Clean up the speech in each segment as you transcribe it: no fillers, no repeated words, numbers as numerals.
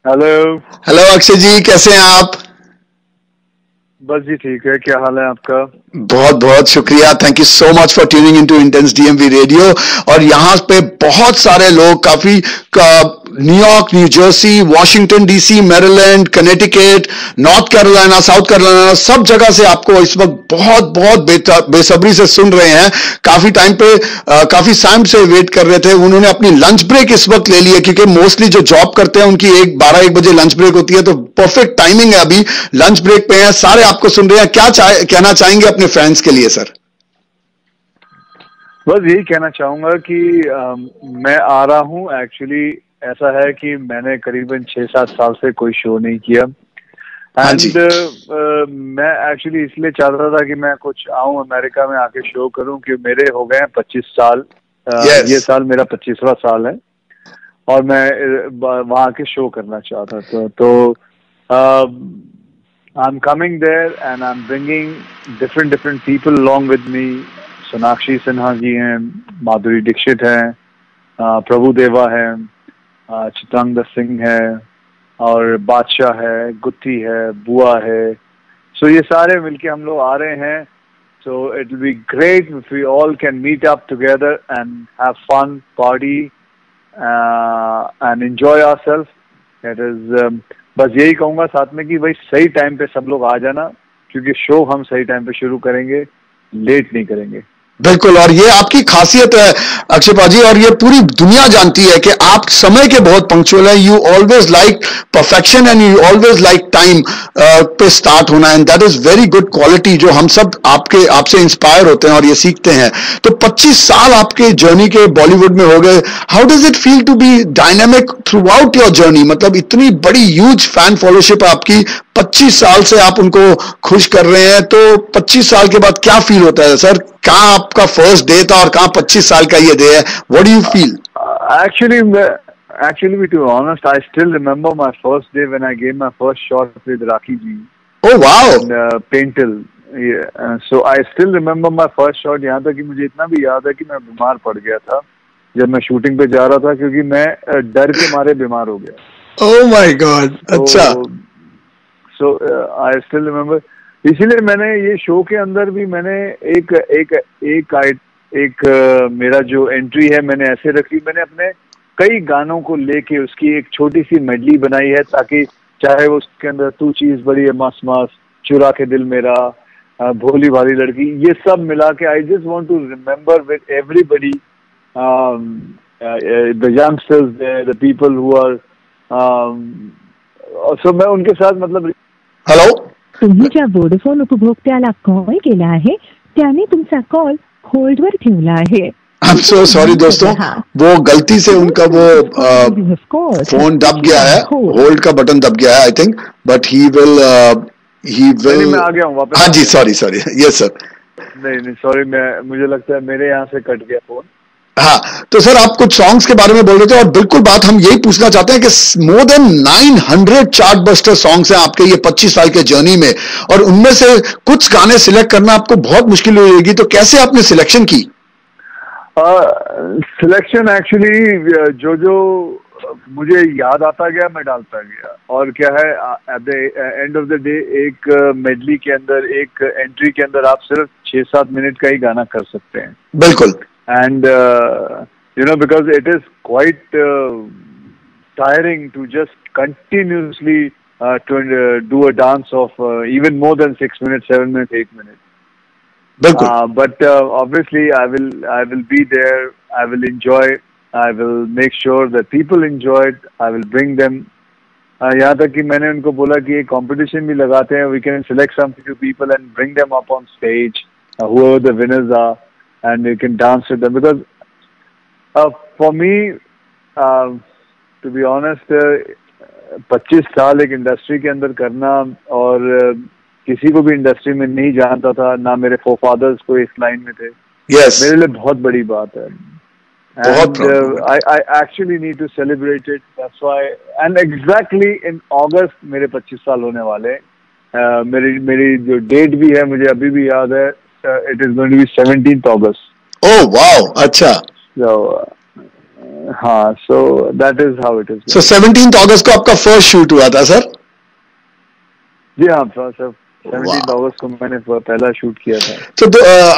Hello. Hello Akshay जी, कैसे हैं आप? बस जी ठीक है, क्या हाल है आपका? बहुत बहुत शुक्रिया। Thank you so much for tuning into intense DMV radio. और यहाँ पे बहुत सारे लोग काफी New York, new Jersey, Washington DC, Maryland, Connecticut, north Carolina, south Carolina, सब जगह से आपको इस वक्त बहुत बहुत बेसब्री से सुन रहे हैं। काफी टाइम पे काफी टाइम से वेट कर रहे थे। उन्होंने अपनी लंच ब्रेक इस वक्त ले ली है, क्योंकि मोस्टली जो जॉब करते हैं उनकी 1 बजे लंच ब्रेक होती है, तो परफेक्ट टाइमिंग है। अभी लंच ब्रेक पे हैं, सारे आपको सुन रहे हैं। क्या कहना चाहेंगे अपने फ्रेंड्स के लिए सर? बस यही कहना चाहूंगा कि मैं आ रहा हूँ। एक्चुअली ऐसा है कि मैंने करीबन 6-7 साल से कोई शो नहीं किया। हाँ जी। एंड मैं एक्चुअली इसलिए चाहता था कि मैं कुछ आऊँ अमेरिका में आके शो करूँ, कि मेरे हो गए हैं 25 साल। यस। ये साल मेरा 25वां साल है और मैं वहाँ आके शो करना चाहता था। तो I'm coming there and I'm bringing different people along with me. Sonakshi Sinha ji हैं, माधुरी दीक्षित हैं, प्रभु देवा है, चित्रांगदा सिंह है, और बादशाह है, गुत्ती है, बुआ है। सो ये सारे मिलके हम लोग आ रहे हैं। So it will be great if we all can meet up together and have fun, party, and enjoy ourselves. That is, बस यही कहूँगा साथ में कि भाई सही टाइम पे सब लोग आ जाना, क्योंकि शो हम सही टाइम पे शुरू करेंगे, लेट नहीं करेंगे। बिल्कुल, और ये आपकी खासियत है अक्षय पाजी, और ये पूरी दुनिया जानती है कि आप समय के बहुत पंक्चुअल हैं। You always like perfection and you always like time पे स्टार्ट होना, and that is very good quality जो हम सब आपसे इंस्पायर होते हैं और ये सीखते हैं। तो 25 साल आपके जर्नी के बॉलीवुड में हो गए। How does it feel to be dynamic throughout your journey? मतलब इतनी बड़ी ह्यूज फैन फॉलोशिप आपकी, 25 साल से आप उनको खुश कर रहे हैं, तो 25 साल के बाद क्या फील होता है सर? कहाँ आपका फर्स्ट डे था और कहाँ 25 साल का ये डे है? What do you feel? Actually, actually, to be honest, I still remember my first day when I gave my first shot with Raki ji oh wow. in Paintil. Yeah, so I still remember my first shot. यहाँ तक कि मुझे इतना भी याद है कि मैं बीमार पड़ गया था जब मैं शूटिंग पे जा रहा था, क्योंकि मैं डर के मारे बीमार हो गया। Oh my God. अच्छा। सो आई स्टिल रिमेम्बर। इसीलिए मैंने ये शो के अंदर भी मैंने एक एक एक एक मेरा जो एंट्री है मैंने ऐसे रखी। मैंने अपने कई गानों को लेके उसकी एक छोटी सी मेडली बनाई है, ताकि चाहे वो उसके अंदर तू चीज बड़ी है मस्त मस्त, चुरा के दिल मेरा, भोली भाली लड़की, ये सब मिला के I just want to remember with everybody, the youngsters, the people who are, so मैं उनके साथ मतलब। हेलो। तुम्ही ज्या वोडाफोन उपभोक्त्याला कॉल केला आहे त्याने तुमचा कॉल होल्डवर ठेवला आहे। आई एम सो सॉरी दोस्तों, वो गलती से उनका वो फोन दब गया है, होल्ड का बटन दब गया है I think, but he will मैं आ गया हूँ वापस। हाँ जी, सॉरी सॉरी। Yes sir. नहीं सॉरी, मुझे लगता है मेरे यहाँ से कट गया फोन। हाँ, तो सर आप कुछ सॉन्ग्स के बारे में बोल रहे थे, और बिल्कुल बात हम यही पूछना चाहते हैं कि more than 900 chart buster songs हैं आपके ये 25 साल के जर्नी में, और उनमें से कुछ गाने सिलेक्ट करना आपको बहुत मुश्किल होगी, तो कैसे आपने सिलेक्शन की? सिलेक्शन एक्चुअली जो मुझे याद आता गया मैं डालता गया, और क्या है at the end of the day एक मेडली के अंदर, एक एंट्री के अंदर आप सिर्फ 6-7 मिनट का ही गाना कर सकते हैं। बिल्कुल। And because it is quite tiring to just continuously to do a dance of even more than 6 minutes, 7 minutes, 8 minutes. But obviously I will be there. I will enjoy. I will make sure that people enjoy it. I will bring them. यहाँ तक कि मैंने उनको बोला कि एक competition भी लगाते हैं. We can select some few people and bring them up on stage, whoever the winners are. And you can dance with them, because for me, to be honest, 25 साल एक इंडस्ट्री के अंदर करना, और किसी को भी इंडस्ट्री में नहीं जानता था, ना मेरे फोरफादर्स को इस लाइन में थे। yes. मेरे लिए बहुत बड़ी बात है। And I actually need to celebrate it. That's why, and exactly in August मेरे 25 साल होने वाले। मेरी जो डेट भी है मुझे अभी भी याद है। It is going to be 17th August. Oh wow, अच्छा। So हाँ, so that is how it is. So 17th अगस्त को आपका फर्स्ट शूट हुआ था सर? जी हाँ सर, 17 अगस्त को मैंने पहला शूट किया था। तो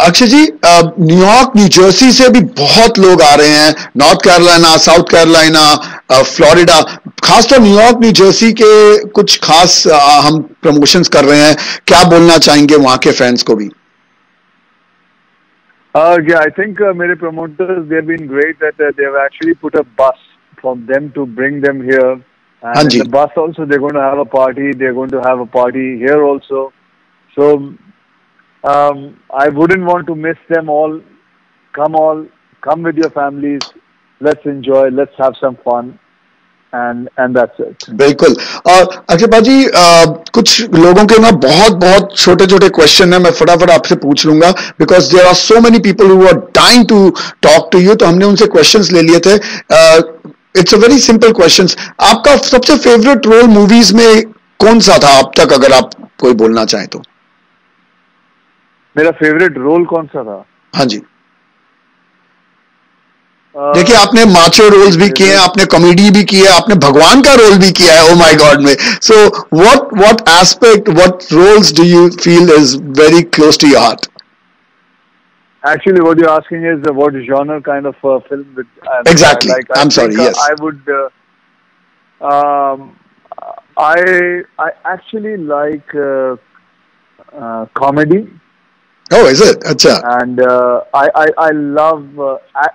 अक्षय जी, न्यूयॉर्क, न्यू जर्सी से भी बहुत लोग आ रहे हैं, north Carolina, south Carolina, Florida, खासतौर न्यूयॉर्क, न्यू जर्सी के कुछ खास हम प्रमोशंस कर रहे हैं, क्या बोलना चाहेंगे वहां के फैंस को भी? Yeah, I think mere promoters, they've been great that they've actually put a bus for them to bring them here. And in the bus also, they're going to have a party. They're going to have a party here also. So, I wouldn't want to miss them all. Come with your families. Let's enjoy. Let's have some fun. And that's it. बिल्कुल। और अक्षय भाजी, कुछ लोगों के ना बहुत छोटे छोटे क्वेश्चन है, मैं फटाफट आपसे पूछ लूंगा, because there are so many people who are dying to talk to you, तो हमने उनसे क्वेश्चंस ले लिए थे। It's a very simple questions. आपका सबसे फेवरेट रोल मूवीज में कौन सा था अब तक, अगर आप कोई बोलना चाहें तो? मेरा फेवरेट रोल कौन सा था? हाँ जी। देखिए, आपने माचो रोल्स भी किए हैं, आपने कॉमेडी भी किया है, आपने भगवान का रोल भी किया है, ओ माय गॉड में। So what aspect, what roles do you feel is very close to your heart? Actually, what you're asking is what genre kind of film with exactly. I'm sorry. Yes. I would. I actually like comedy. Oh, is it? अच्छा. And I love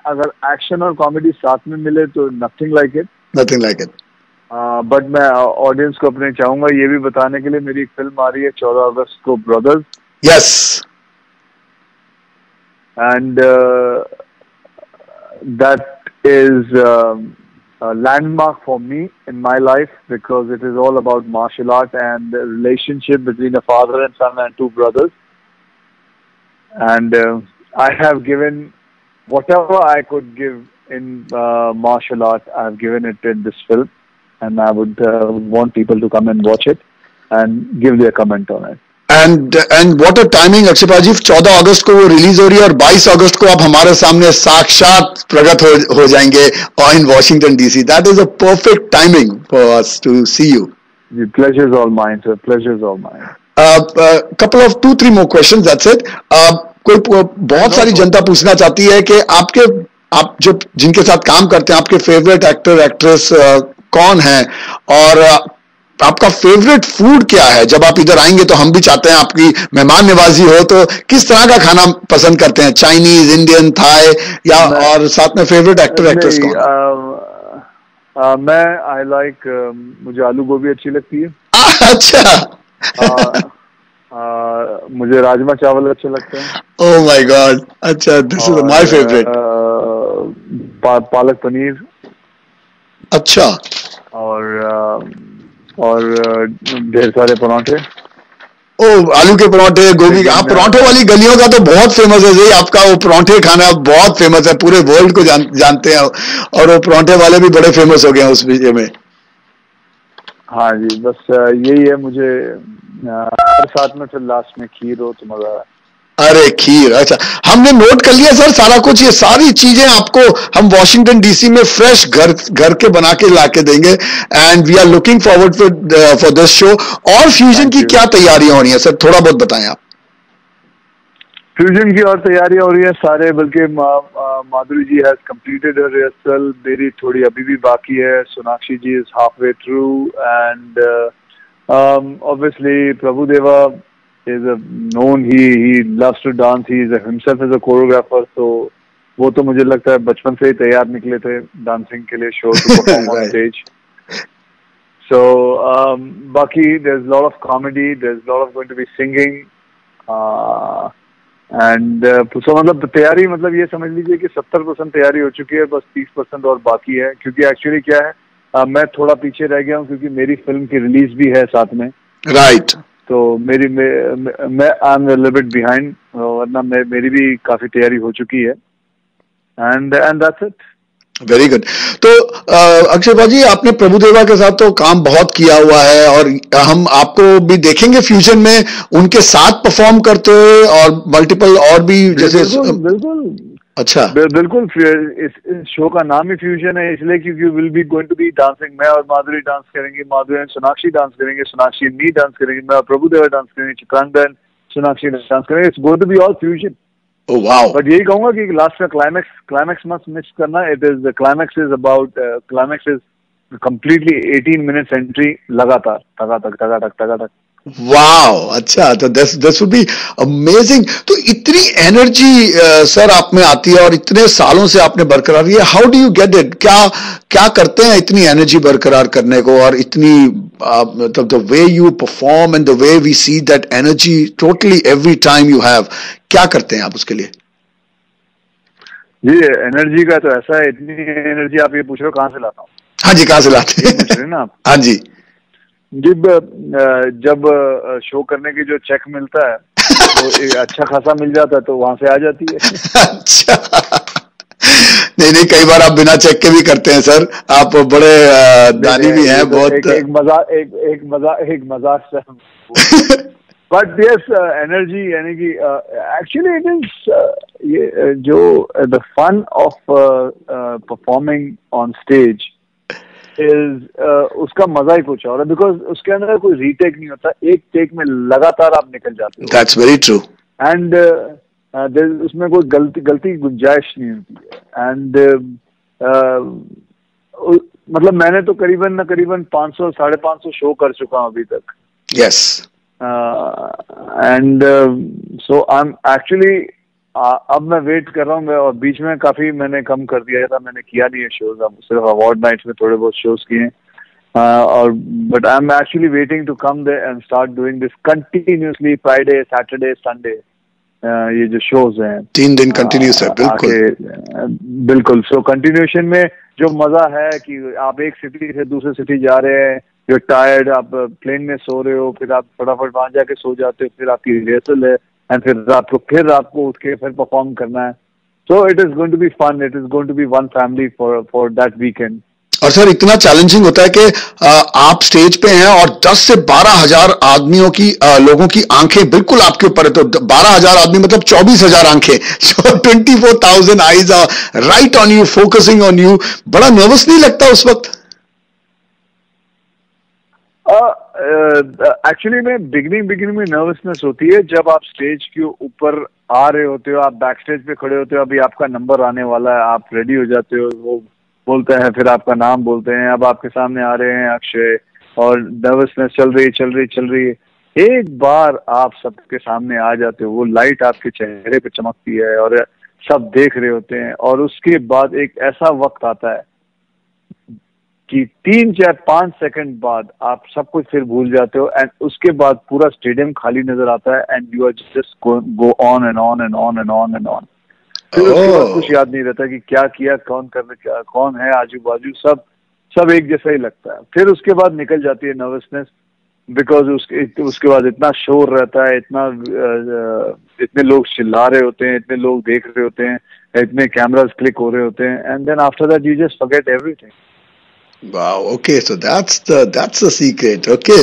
अगर action और comedy साथ में मिले तो nothing like it. Nothing like it. But मैं audience को अपने चाहूंगा ये भी बताने के लिए, मेरी एक फिल्म आ रही है 14 अगस्त को, brothers. Yes. And that is a landmark for me in my life, because it is all about martial art and the relationship between a father and son and two brothers. And I have given whatever I could give in martial art. I have given it in this film, and I would want people to come and watch it and give their comment on it. And what a timing, Akshay ji, 14 अगस्त को वो release हो रही है और 22 अगस्त को आप हमारे सामने साक्षात प्रकट हो जाएंगे in Washington DC. That is a perfect timing for us to see you. The pleasure is all mine, sir. Pleasure is all mine. Couple of 2-3 more questions, that's it. कोई बहुत सारी जनता पूछना चाहती है कि आप जो जिनके साथ काम करते हैं, आपके फेवरेट एक्टर एक्ट्रेस कौन है, और आपका फेवरेट फूड क्या है? जब आप इधर आएंगे तो हम भी चाहते हैं आपकी मेहमान नवाजी हो, तो किस तरह का खाना पसंद करते हैं? चाइनीज, इंडियन, थाई, या और साथ में फेवरेट एक्टर एक्ट्रेस कौन? मैं आई लाइक मुझे आलू गोभी अच्छी लगती है। अच्छा। मुझे राजमा चावल अच्छे लगते हैं। ओह माय गॉड, अच्छा, this is my favourite. Palak paneer. अच्छा। और ढेर सारे पराठे। आलू के पराठे, गोभी। आप पराठों वाली गलियों का तो बहुत फेमस है जी, आपका वो पराठे खाना बहुत फेमस है, पूरे वर्ल्ड को जानते हैं, और वो पराठे वाले भी बड़े फेमस हो गए हैं उस विषय में। हाँ जी, बस यही है मुझे। साथ में फिर लास्ट में खीर हो तो मजा है। अरे खीर, अच्छा, हमने नोट कर लिया सर सारा कुछ। ये सारी चीजें आपको हम वॉशिंगटन डीसी में फ्रेश घर के बना के ला के देंगे, and we are looking forward for this show. और फ्यूजन की क्या तैयारियां हो रही हैं सर, थोड़ा बहुत बताएं आप। फ्यूजन की और तैयारियां हो रही है सारे, बल्कि Madhuri ji has completed her rehearsal, मेरी थोड़ी अभी भी बाकी है, Sonakshi ji is halfway through, and obviously Prabhudeva is known, he loves to dance, he is himself is a choreographer, so वो तो मुझे लगता है बचपन से ही तैयार निकले थे डांसिंग के लिए, show to perform on stage. So बाकी there's a lot of comedy, there's a lot of going to be singing, and so मतलब तैयारी, मतलब ये समझ लीजिए कि 70% तैयारी हो चुकी है, बस 30% और बाकी है, क्योंकि एक्चुअली क्या है, मैं थोड़ा पीछे रह गया हूँ क्योंकि मेरी फिल्म की रिलीज भी है साथ में। राइट। तो मैं I am a little bit behind, वरना मेरी भी काफी तैयारी हो चुकी है, and that's it. Very good. तो अक्षय भाजी, आपने प्रभुदेवा के साथ तो काम बहुत किया हुआ है, और हम आपको भी देखेंगे फ्यूजन में उनके साथ परफॉर्म करते हुए, और मल्टीपल और भी, जैसे बिल्कुल अच्छा, बिल्कुल। इस शो का नाम ही फ्यूजन है इसलिए क्योंकि will be going to be dancing. मैं और माधुरी डांस करेंगे, माधुरी एंड सोनाक्षी डांस करेंगे, सोनाक्षी नी डांस करेंगे, मैं और प्रभुदेवा डांस करेंगे, चित्रांगदा एंड सोनाक्षी डांस करेंगे। It's going to be all fusion. Oh wow. But यही कहूंगा कि लास्ट का क्लाइमैक्स मत मिस करना। It is the climax is about climax is completely 18 minutes entry लगातार टकाटक टकाटक टकाटक। वाओ, अच्छा, तो दिस वुड बी अमेजिंग। तो इतनी एनर्जी सर आप में आती है और इतने सालों से आपने बरकरार है, how do you get it? क्या क्या करते हैं इतनी एनर्जी बरकरार करने को? और इतनी मतलब the way you perform and the way we see that energy totally every time you have, क्या करते हैं आप उसके लिए? जी, एनर्जी का तो ऐसा है, इतनी एनर्जी आप ये पूछ रहे हो कहाँ से लाता हूँ? हाँ जी, कहाँ से लाते हैं? पूछ रहे हैं ना आप? हाँ जी। जब शो करने की जो चेक मिलता है वो एक अच्छा खासा मिल जाता है तो वहां से आ जाती है। अच्छा, नहीं नहीं, कई बार आप बिना चेक के भी करते हैं सर, आप बड़े दानी भी हैं बहुत। एक मजाक बट यस, एनर्जी यानी कि एक्चुअली इट इज ये जो the fun of performing on stage is उसका मजा ही कुछ और है, बिकॉज उसके अंदर कोई रीटेक नहीं होता, एक टेक में लगातार आप निकल जाते हो। That's very true. एंड उसमें कोई गलती गुंजाइश नहीं होती है। एंड मतलब मैंने तो करीबन 500 550 शो कर चुका हूँ अभी तक। Yes. And so I am actually अब मैं वेट कर रहा हूँ, और बीच में काफी मैंने कम कर दिया था, मैंने किया नहीं है शोज, अब सिर्फ अवार्ड नाइट्स में थोड़े बहुत शोज किए और but I am actually waiting to come there and start doing this continuously Friday Saturday Sunday. ये जो शोज हैं 3 दिन कंटिन्यूस है। बिल्कुल बिल्कुल। सो कंटिन्यूशन में जो मजा है कि आप एक सिटी से दूसरे सिटी जा रहे हैं, यू टायर्ड, आप प्लेन में सो रहे हो, फिर आप फटाफट वहां जाके सो जाते हो, फिर आपकी रिहर्सल है एंड फिर रात को उठ के फिर परफॉर्म करना है। So it is going to be fun, it is going to be one family for that weekend. और सर इतना चैलेंजिंग होता है कि आप स्टेज पे हैं और 10 से 12,000 आदमियों की लोगों की आंखें बिल्कुल आपके ऊपर है, तो 12,000 आदमी मतलब 24,000 आंखें, 24,000 eyes are right on you, focusing on you. बड़ा नर्वस नहीं लगता उस वक्त? एक्चुअली में बिगिनिंग में नर्वसनेस होती है जब आप स्टेज के ऊपर आ रहे होते हो, आप बैक स्टेज पे खड़े होते हो, अभी आपका नंबर आने वाला है, आप रेडी हो जाते हो, वो बोलते हैं, फिर आपका नाम बोलते हैं, अब आपके सामने आ रहे हैं अक्षय, और नर्वसनेस चल रही है। एक बार आप सबके सामने आ जाते हो, वो लाइट आपके चेहरे पे चमकती है और सब देख रहे होते हैं, और उसके बाद एक ऐसा वक्त आता है कि 3-4-5 सेकंड बाद आप सब कुछ फिर भूल जाते हो, एंड उसके बाद पूरा स्टेडियम खाली नजर आता है and you are just go on and on and on and on and on. फिर उसके बाद कुछ याद नहीं रहता कि क्या किया, कौन है आजू बाजू, सब एक जैसा ही लगता है। फिर उसके बाद निकल जाती है नर्वसनेस, बिकॉज उसके बाद इतना शोर रहता है, इतने लोग चिल्ला रहे होते हैं, इतने लोग देख रहे होते हैं, इतने कैमरास क्लिक हो रहे होते हैं, and then after that you just forget everything. Wow, okay, so that's the secret. Okay,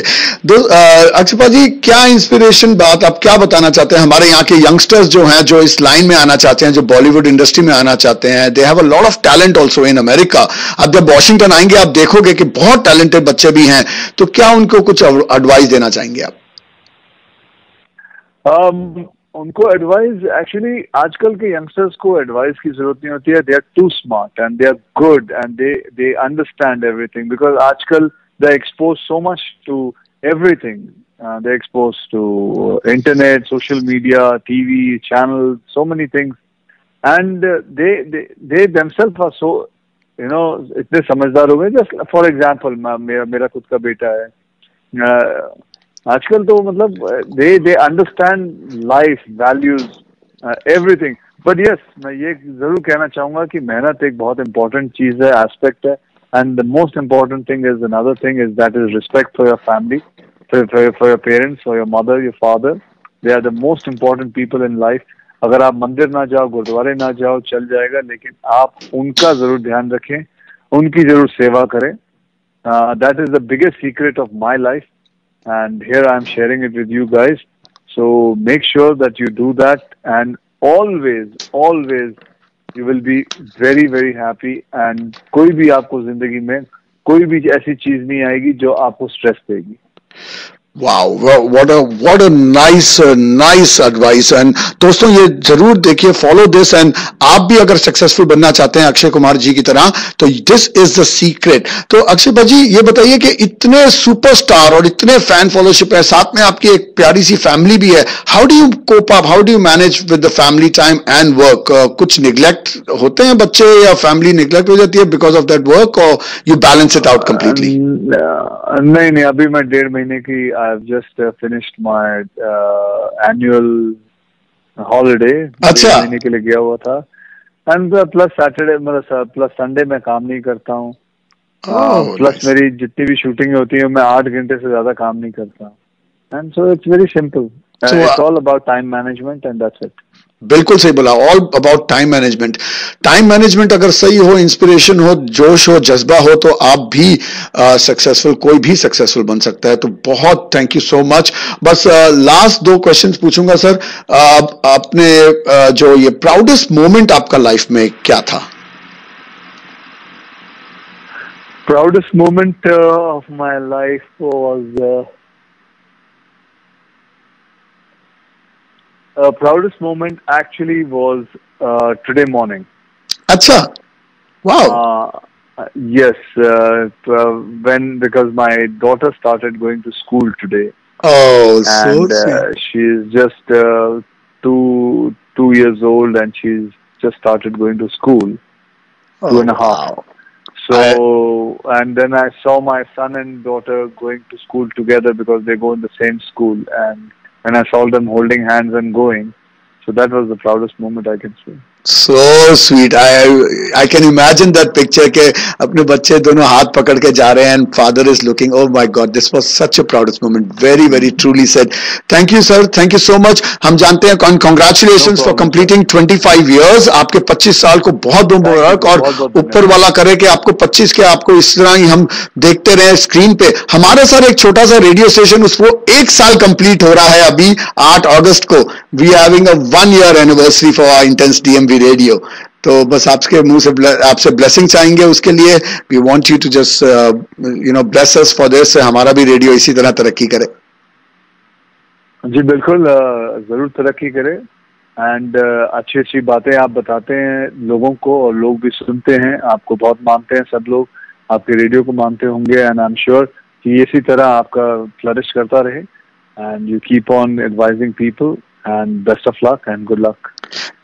Akshay ji, क्या इंस्पिरेशन बात आप क्या बताना चाहते हैं हमारे यहाँ के यंगस्टर्स जो हैं, जो इस लाइन में आना चाहते हैं, जो बॉलीवुड इंडस्ट्री में आना चाहते हैं? They have a lot of talent also in America. आप जब वॉशिंगटन आएंगे आप देखोगे कि बहुत टैलेंटेड बच्चे भी हैं, तो क्या उनको कुछ एडवाइस देना चाहेंगे आप? उनको एडवाइस, एक्चुअली आजकल के यंगस्टर्स को एडवाइस की जरूरत नहीं होती है। They are too smart and they are good and they understand everything, because आजकल they expose so much to everything, they expose to internet, social media, TV channel, so many things, and they themselves are so इतने समझदार हो गए। Just for example, मेरा खुद का बेटा है, आजकल तो मतलब they understand life values everything. But yes, मैं ये जरूर कहना चाहूंगा कि मेहनत एक बहुत इंपॉर्टेंट चीज है, एस्पेक्ट है, and the most important thing is another thing is that is respect for your family, for your parents, for your mother, your father. They are the most important people in life. अगर आप मंदिर ना जाओ, गुरुद्वारे ना जाओ, चल जाएगा, लेकिन आप उनका जरूर ध्यान रखें, उनकी जरूर सेवा करें। That is the biggest secret of my life, and here I am sharing it with you guys. So make sure that you do that, and always you will be very very happy, and कोई भी आपको जिंदगी में कोई भी ऐसी चीज नहीं आएगी जो आपको स्ट्रेस देगी. Wow, what a nice advice. And दोस्तों ये जरूर देखिए, फॉलो दिस, एंड आप भी अगर सक्सेसफुल बनना चाहते हैं अक्षय कुमार जी की तरह, तो दिस इज द सीक्रेट. तो अक्षय भाई जी ये बताइए कि इतने सुपरस्टार और इतने फैन फॉलोशिप है, साथ में आपकी एक प्यारी सी फैमिली भी है, how do you cope up, how do you manage with the family time and work? कुछ निग्लेक्ट होते हैं बच्चे या फैमिली निग्लेक्ट हो जाती है बिकॉज ऑफ दैट वर्क, और you balance it out completely? नहीं, अभी मैं 1.5 महीने की I've just finished my annual holiday. अच्छा. 1.5 महीने के लिए गया हुआ था. And plus Saturday, मतलब plus Sunday मैं काम नहीं करता हूँ. Plus मेरी जितनी भी शूटिंग होती है मैं 8 घंटे से ज्यादा काम नहीं करता. And so it's very simple. It's all about time management and that's it. बिल्कुल सही बोला, all about time management. Time management अगर सही हो, इंस्पिरेशन हो, जोश हो, जज्बा हो, तो आप भी सक्सेसफुल, कोई भी सक्सेसफुल बन सकता है. तो बहुत थैंक यू सो मच. बस लास्ट 2 क्वेश्चंस पूछूंगा सर. आपने जो ये प्राउडेस्ट मोमेंट आपका लाइफ में क्या था? Proudest moment of my life was proudest moment actually was today morning. Acha. Wow. Yes, because my daughter started going to school today. Oh, and so sweet. She's just 2 years old and she's just started going to school. 2.5. Wow. So and then I saw my son and daughter going to school together because they go in the same school, and I saw them holding hands and going. So that was the proudest moment I can say. So sweet. I can imagine that picture के अपने बच्चे दोनों हाथ पकड़ के जा रहे हैं and father is looking. Oh my God, this was such a proudest moment. Very very truly said. Thank you sir. Thank you so much. हम जानते हैं, congratulations for completing 25 years. आपके 25 साल को बहुत मुबारक, और ऊपर वाला करे कि आपको 25 के आपको इस तरह ही हम देखते रहे स्क्रीन पे. हमारे सर एक छोटा सा रेडियो स्टेशन, उसको 1 साल कंप्लीट हो रहा है अभी 8 अगस्त को. We are having a 1 year anniversary for our Intense DMV radio. तो बस आपके मुंह से आपसे ब्लेसिंग चाहेंगे उसके लिए. We want you to just bless us for this. हमारा भी रेडियो इसी तरह तरक्की करे. जी बिल्कुल, जरूर तरक्की करे. एंड अच्छी अच्छी बातें आप बताते हैं लोगों को, और लोग भी सुनते हैं. आपको बहुत मानते हैं सब लोग, आपके रेडियो को मानते होंगे. एंड आई एम श्योर कि इसी तरह आपका फ्लरिश करता रहे. And you keep on advising people. And best of luck and good luck.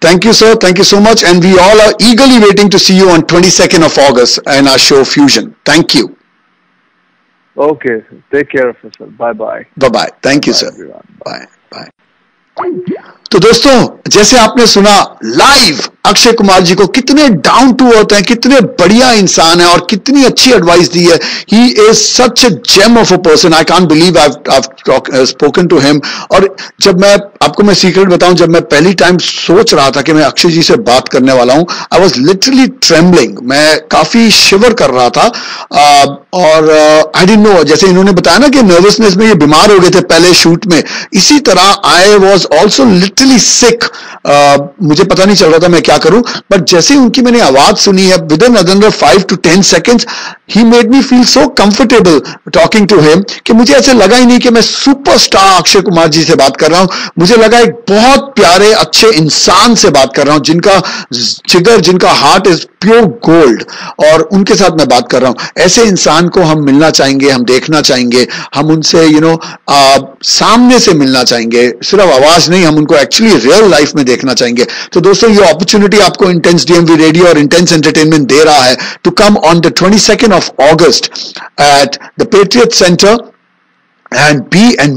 Thank you, sir. Thank you so much. And we all are eagerly waiting to see you on 22nd of August in our show Fusion. Thank you. Okay. Take care of yourself. Bye-bye. Bye-bye. Thank you, sir. Everyone. Bye. Bye. तो दोस्तों, जैसे आपने सुना live Akshay Kumar ji को, कितने down to earth हैं, कितने बढ़िया इंसान है, और कितनी अच्छी एडवाइस दी है. He is such a gem of a person. I can't believe I spoken to him. और जब मैं सीक्रेट बताऊं, जब मैं पहली टाइम सोच रहा था कि मैं अक्षय जी से बात करने वाला हूं, आई वॉज लिटरली ट्रेम्बलिंग. मैं काफी शिवर कर रहा था. और आई डिडंट नो, जैसे इन्होंने बताया ना कि नर्वसनेस में ये बीमार हो गए थे पहले शूट में, इसी तरह आई वॉज ऑल्सो लिटरली सिक. मुझे पता नहीं चल रहा था मैं क्या करूं. बट जैसे ही उनकी मैंने आवाज सुनी है, within another 5 to 10 seconds ही made me feel so comfortable talking to him कि मुझे ऐसे लगा ही नहीं कि मैं सुपरस्टार अक्षय कुमार जी से बात कर रहा हूं. मुझे लगा एक बहुत प्यारे अच्छे इंसान से बात कर रहा हूं, जिनका जिगर, जिनका हार्ट इज प्योर गोल्ड, और उनके साथ मैं बात कर रहा हूं. ऐसे इंसान को हम मिलना चाहेंगे, हम देखना चाहेंगे, हम उनसे सामने से मिलना चाहेंगे, सिर्फ आवाज नहीं, हम उनको एक्चुअली रियल लाइफ में देखना चाहेंगे. तो दोस्तों, ये अपॉर्चुनिटी आपको इंटेंस डीएमवी रेडियो और इंटेंस एंटरटेनमेंट दे रहा है to come on the 22nd of August at the Patriot Center and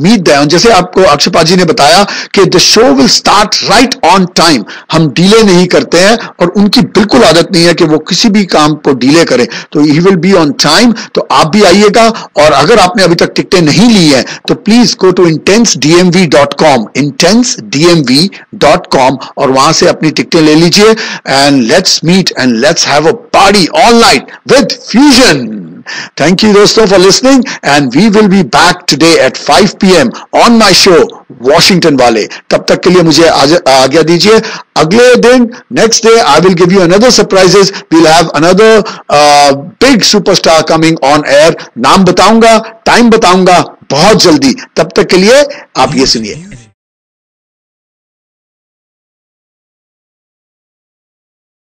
meet them. जैसे आपको अक्षय पाजी ने बताया कि the show will start right on time. हम डिले नहीं करते हैं, और उनकी बिल्कुल आदत नहीं है कि वो किसी भी काम को डिले करें. तो he will be on time. तो आप भी आइएगा. और अगर आपने अभी तक टिकटें नहीं ली हैं तो please go to intensedmv.com, intensedmv.com, और वहां से अपनी टिकटें ले लीजिए. And let's meet and let's have a party all night with Fusion. Thank you दोस्तों for listening, and we will be back today at 5 PM on my show Washington वाले. तब तक के लिए मुझे आज्ञा दीजिए. अगले दिन next day I will give you another surprises. We'll have another big superstar coming on air. नाम बताऊंगा, टाइम बताऊंगा बहुत जल्दी. तब तक के लिए आप ये सुनिए.